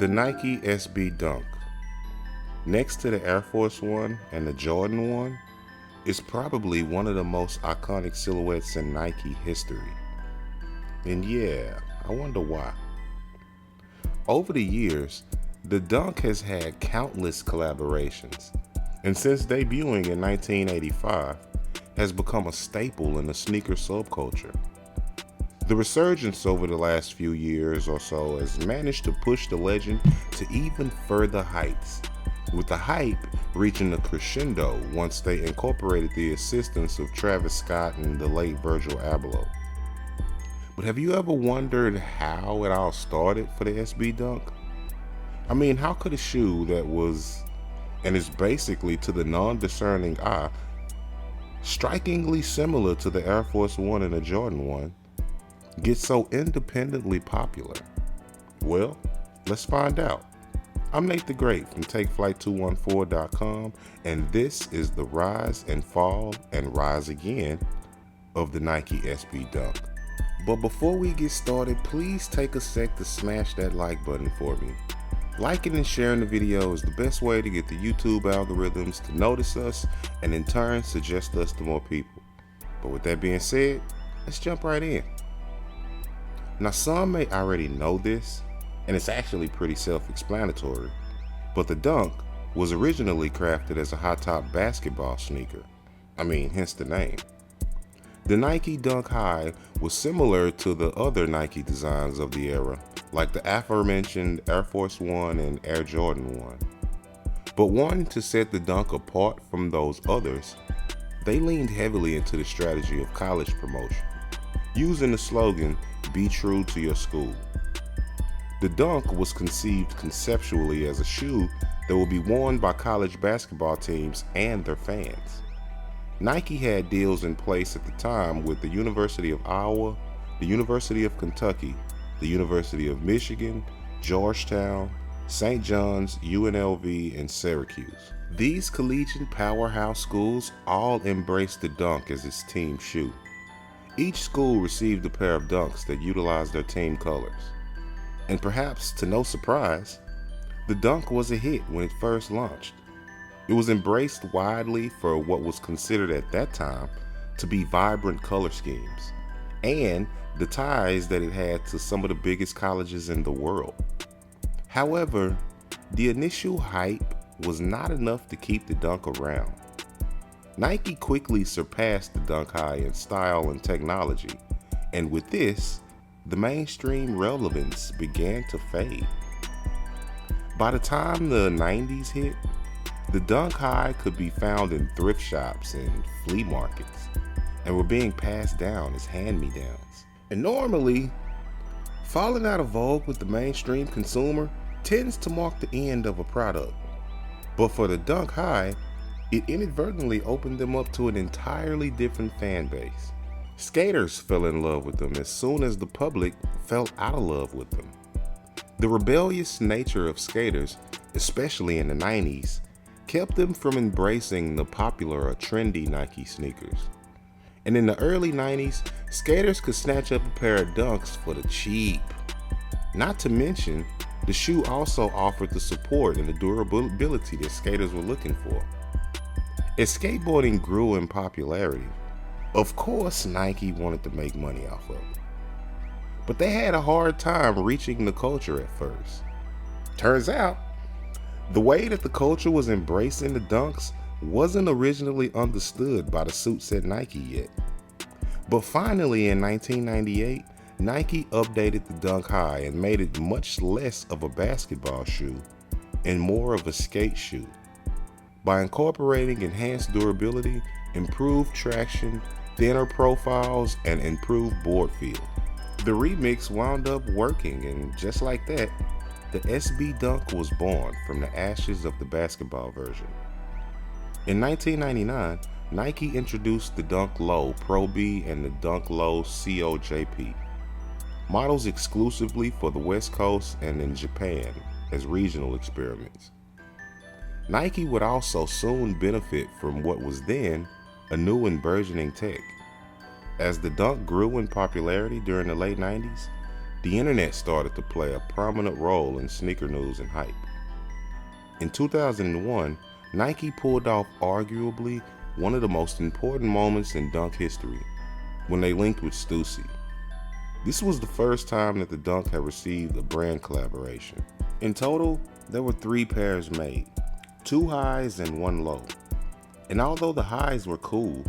The Nike SB Dunk, next to the Air Force One and the Jordan 1, is probably one of the most iconic silhouettes in Nike history. And yeah, I wonder why. Over the years, the Dunk has had countless collaborations, and since debuting in 1985, has become a staple in the sneaker subculture. The resurgence over the last few years or so has managed to push the legend to even further heights, with the hype reaching a crescendo once they incorporated the assistance of Travis Scott and the late Virgil Abloh. But have you ever wondered how it all started for the SB Dunk? I mean, how could a shoe that was, and is basically to the non-discerning eye, strikingly similar to the Air Force One and the Jordan 1, get so independently popular? Well, let's find out. I'm Nate the Great from TakeFlight214.com, and this is the rise and fall and rise again of the Nike SB Dunk. But before we get started, please take a sec to smash that like button for me. Liking and sharing the video is the best way to get the YouTube algorithms to notice us and in turn suggest us to more people. But with that being said, let's jump right in. Now, some may already know this, and it's actually pretty self-explanatory, but the Dunk was originally crafted as a high-top basketball sneaker. Hence the name. The Nike Dunk High was similar to the other Nike designs of the era, like the aforementioned Air Force One and Air Jordan 1. But wanting to set the Dunk apart from those others, they leaned heavily into the strategy of college promotion, using the slogan, "Be true to your school." The Dunk was conceived conceptually as a shoe that would be worn by college basketball teams and their fans. Nike had deals in place at the time with the University of Iowa, the University of Kentucky, the University of Michigan, Georgetown, St. John's, UNLV, and Syracuse. These collegiate powerhouse schools all embraced the Dunk as its team shoe. Each school received a pair of Dunks that utilized their team colors. And perhaps to no surprise, the Dunk was a hit when it first launched. It was embraced widely for what was considered at that time to be vibrant color schemes, and the ties that it had to some of the biggest colleges in the world. However, the initial hype was not enough to keep the Dunk around. Nike quickly surpassed the Dunk High in style and technology, and with this, the mainstream relevance began to fade. By the time the 90s hit, the Dunk High could be found in thrift shops and flea markets, and were being passed down as hand-me-downs. And normally, falling out of vogue with the mainstream consumer tends to mark the end of a product. But for the Dunk High, it inadvertently opened them up to an entirely different fan base. Skaters fell in love with them as soon as the public fell out of love with them. The rebellious nature of skaters, especially in the 90s, kept them from embracing the popular or trendy Nike sneakers. And in the early 90s, skaters could snatch up a pair of Dunks for the cheap. Not to mention, the shoe also offered the support and the durability that skaters were looking for. As skateboarding grew in popularity, of course Nike wanted to make money off of it. But they had a hard time reaching the culture at first. Turns out, the way that the culture was embracing the Dunks wasn't originally understood by the suits at Nike yet. But finally in 1998, Nike updated the Dunk High and made it much less of a basketball shoe and more of a skate shoe, by incorporating enhanced durability, improved traction, thinner profiles, and improved board feel. The remix wound up working, and just like that, the SB Dunk was born from the ashes of the basketball version. In 1999, Nike introduced the Dunk Low Pro B and the Dunk Low COJP, models exclusively for the West Coast and in Japan as regional experiments. Nike would also soon benefit from what was then a new and burgeoning tech. As the Dunk grew in popularity during the late 90s, the internet started to play a prominent role in sneaker news and hype. In 2001, Nike pulled off arguably one of the most important moments in Dunk history when they linked with Stussy. This was the first time that the Dunk had received a brand collaboration. In total, there were 3 pairs made, 2 highs and 1 low. And although the highs were cool,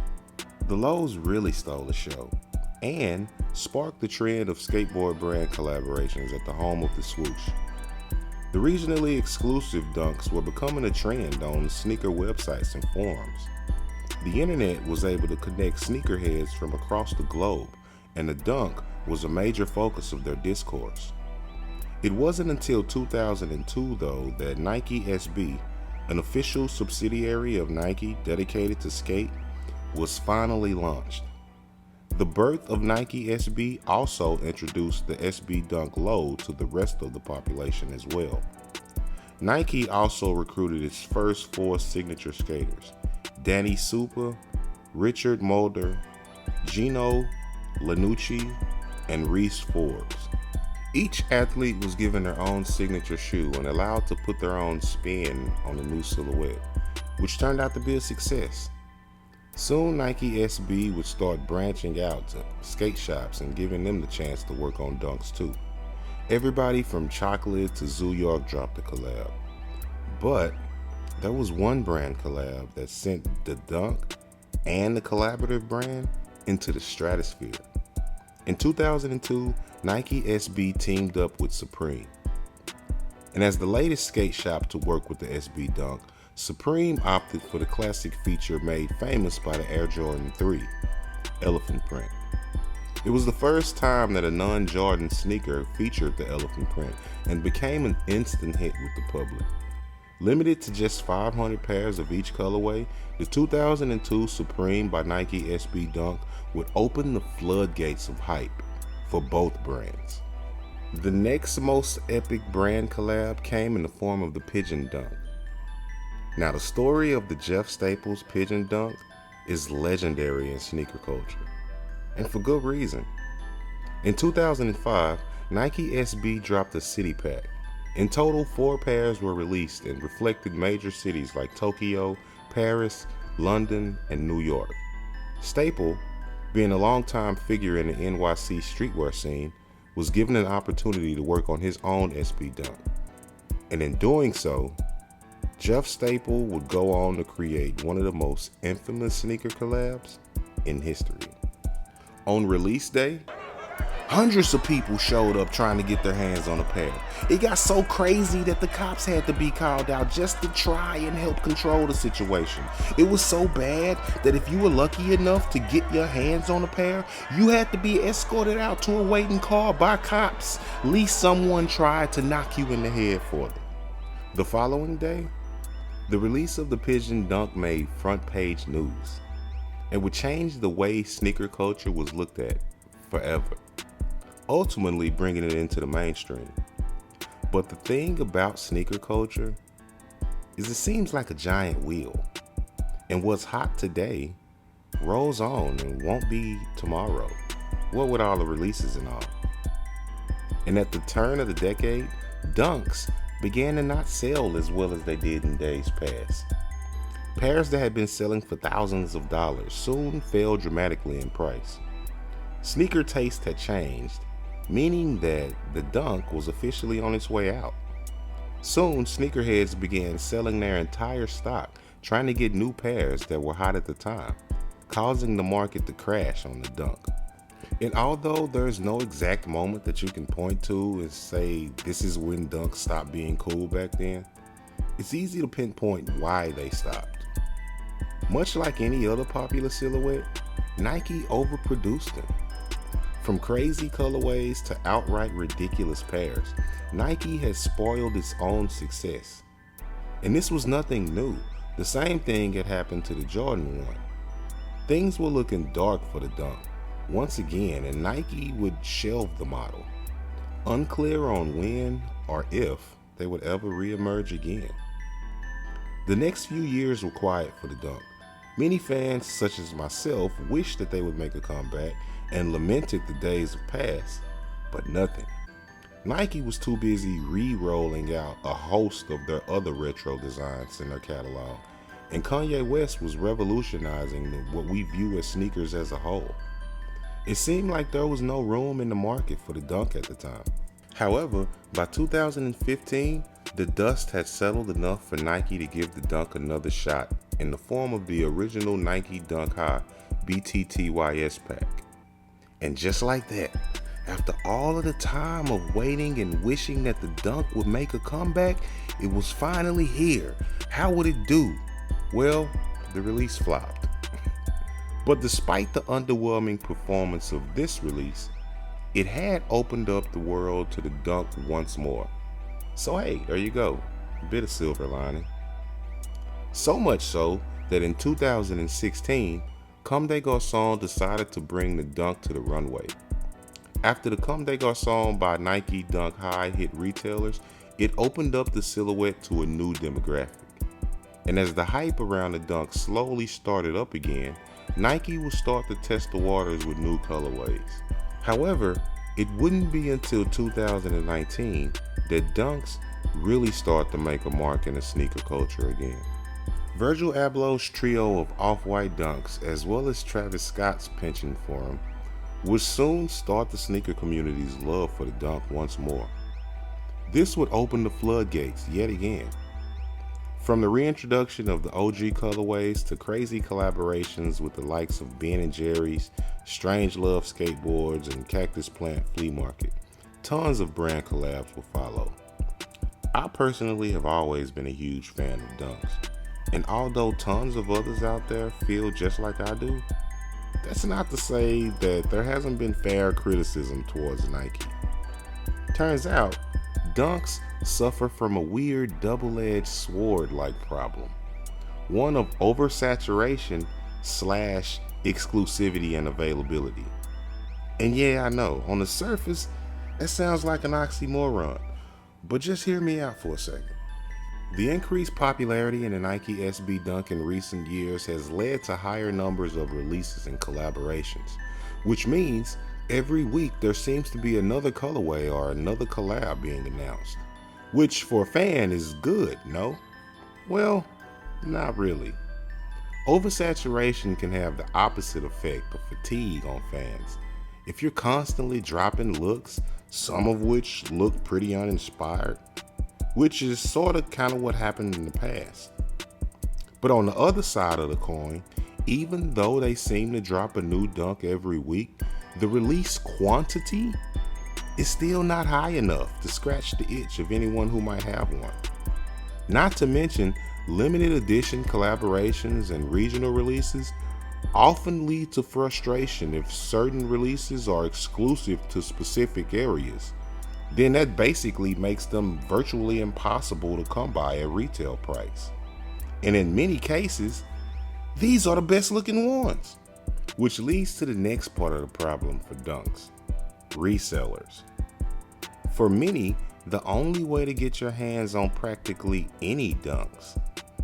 the lows really stole the show and sparked the trend of skateboard brand collaborations at the home of the swoosh. The regionally exclusive Dunks were becoming a trend on sneaker websites and forums. The internet was able to connect sneakerheads from across the globe, and the Dunk was a major focus of their discourse. It wasn't until 2002, though, that Nike SB, an official subsidiary of Nike dedicated to skate, was finally launched. The birth of Nike SB also introduced the SB Dunk Low to the rest of the population as well. Nike also recruited its first 4 signature skaters, Danny Supa, Richard Mulder, Gino Lanucci, and Reese Forbes. Each athlete was given their own signature shoe and allowed to put their own spin on the new silhouette, which turned out to be a success. Soon Nike SB would start branching out to skate shops and giving them the chance to work on Dunks too. Everybody from Chocolate to Zoo York dropped a collab. But there was one brand collab that sent the Dunk and the collaborative brand into the stratosphere. In 2002, Nike SB teamed up with Supreme. And as the latest skate shop to work with the SB Dunk, Supreme opted for the classic feature made famous by the Air Jordan 3, elephant print. It was the first time that a non-Jordan sneaker featured the elephant print and became an instant hit with the public. Limited to just 500 pairs of each colorway, the 2002 Supreme by Nike SB Dunk would open the floodgates of hype for both brands. The next most epic brand collab came in the form of the Pigeon Dunk. Now, the story of the Jeff Staples Pigeon Dunk is legendary in sneaker culture, and for good reason. In 2005, Nike SB dropped a city pack. In total, 4 pairs were released and reflected major cities like Tokyo, Paris, London, and New York. Staple, being a longtime figure in the NYC streetwear scene, was given an opportunity to work on his own SB Dunk. And in doing so, Jeff Staple would go on to create one of the most infamous sneaker collabs in history. On release day, hundreds of people showed up trying to get their hands on a pair. It got so crazy that the cops had to be called out just to try and help control the situation. It was so bad that if you were lucky enough to get your hands on a pair, you had to be escorted out to a waiting car by cops, lest someone tried to knock you in the head for them. The following day, the release of the Pigeon Dunk made front page news and would change the way sneaker culture was looked at forever, ultimately bringing it into the mainstream. But the thing about sneaker culture is it seems like a giant wheel, and what's hot today rolls on and won't be tomorrow, what with all the releases and all. And at the turn of the decade, Dunks began to not sell as well as they did in days past. Pairs that had been selling for thousands of dollars soon fell dramatically in price. Sneaker taste had changed, meaning that the Dunk was officially on its way out. Soon, sneakerheads began selling their entire stock, trying to get new pairs that were hot at the time, causing the market to crash on the Dunk. And although there's no exact moment that you can point to and say this is when Dunks stopped being cool back then, it's easy to pinpoint why they stopped. Much like any other popular silhouette, Nike overproduced them. From crazy colorways to outright ridiculous pairs, Nike has spoiled its own success. And this was nothing new. The same thing had happened to the Jordan 1. Things were looking dark for the Dunk once again, and Nike would shelve the model, unclear on when or if they would ever re-emerge again. The next few years were quiet for the Dunk. Many fans, such as myself, wished that they would make a comeback and lamented the days of past, but nothing. Nike was too busy re-rolling out a host of their other retro designs in their catalog, and Kanye West was revolutionizing what we view as sneakers as a whole. It seemed like there was no room in the market for the Dunk at the time. However, by 2015, the dust had settled enough for Nike to give the Dunk another shot in the form of the original Nike Dunk High BTTYS pack. And just like that, after all of the time of waiting and wishing that the Dunk would make a comeback, it was finally here. How would it do? Well, the release flopped. But despite the underwhelming performance of this release, it had opened up the world to the Dunk once more. So hey, there you go, a bit of silver lining. So much so that in 2016, Comme des Garçons decided to bring the Dunk to the runway. After the Comme des Garçons by Nike Dunk High hit retailers, it opened up the silhouette to a new demographic. And as the hype around the Dunk slowly started up again, Nike would start to test the waters with new colorways. However, it wouldn't be until 2019 that Dunks really start to make a mark in the sneaker culture again. Virgil Abloh's trio of off-white Dunks, as well as Travis Scott's penchant for them, would soon start the sneaker community's love for the Dunk once more. This would open the floodgates yet again. From the reintroduction of the OG colorways to crazy collaborations with the likes of Ben & Jerry's, Strange Love Skateboards, and Cactus Plant Flea Market, tons of brand collabs will follow. I personally have always been a huge fan of Dunks, and although tons of others out there feel just like I do, that's not to say that there hasn't been fair criticism towards Nike. Turns out, Dunks suffer from a weird double-edged sword-like problem. One of oversaturation / exclusivity and availability. And yeah, I know, on the surface, that sounds like an oxymoron, but just hear me out for a second. The increased popularity in the Nike SB Dunk in recent years has led to higher numbers of releases and collaborations, which means every week there seems to be another colorway or another collab being announced, which for a fan is good, no? Well, not really. Oversaturation can have the opposite effect of fatigue on fans. If you're constantly dropping looks, some of which look pretty uninspired, which is sort of kind of what happened in the past. But on the other side of the coin, even though they seem to drop a new Dunk every week, the release quantity is still not high enough to scratch the itch of anyone who might have one. Not to mention, limited edition collaborations and regional releases often lead to frustration if certain releases are exclusive to specific areas. Then that basically makes them virtually impossible to come by at retail price. And in many cases, these are the best looking ones. Which leads to the next part of the problem for Dunks: resellers. For many, the only way to get your hands on practically any Dunks,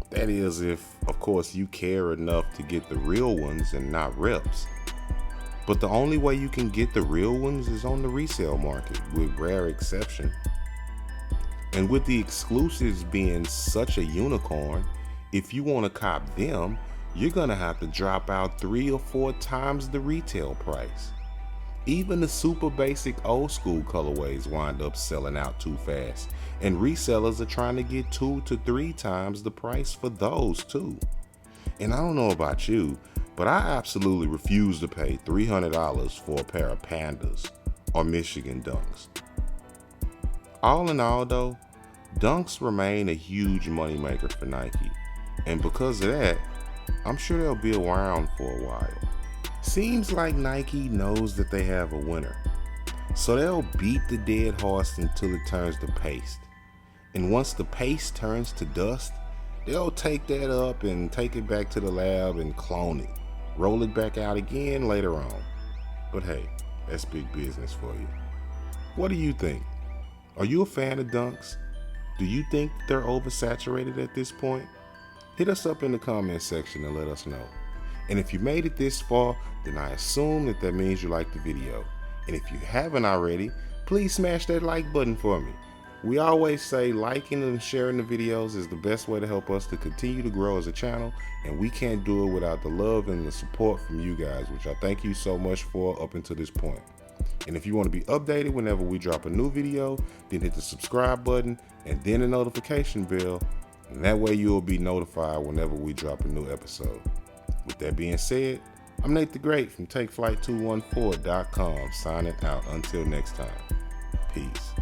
that is if, of course, you care enough to get the real ones and not reps. But the only way you can get the real ones is on the resale market, with rare exception. And with the exclusives being such a unicorn, if you want to cop them, you're gonna have to drop out 3 or 4 times the retail price. Even the super basic old school colorways wind up selling out too fast, and resellers are trying to get 2 to 3 times the price for those too. And I don't know about you, but I absolutely refuse to pay $300 for a pair of Pandas or Michigan Dunks. All in all though, Dunks remain a huge moneymaker for Nike, and because of that, I'm sure they'll be around for a while. Seems like Nike knows that they have a winner, so they'll beat the dead horse until it turns to paste. And once the paste turns to dust, they'll take that up and take it back to the lab and clone it, roll it back out again later on. But hey, that's big business for you. What do you think? Are you a fan of Dunks? Do you think they're oversaturated at this point? Hit us up in the comment section and let us know. And if you made it this far, then I assume that means you liked the video. And if you haven't already, please smash that like button for me. We always say liking and sharing the videos is the best way to help us to continue to grow as a channel, and we can't do it without the love and the support from you guys, which I thank you so much for up until this point. And if you want to be updated whenever we drop a new video, then hit the subscribe button and then the notification bell, and that way you'll be notified whenever we drop a new episode. With that being said, I'm Nate the Great from TakeFlight214.com signing out until next time. Peace.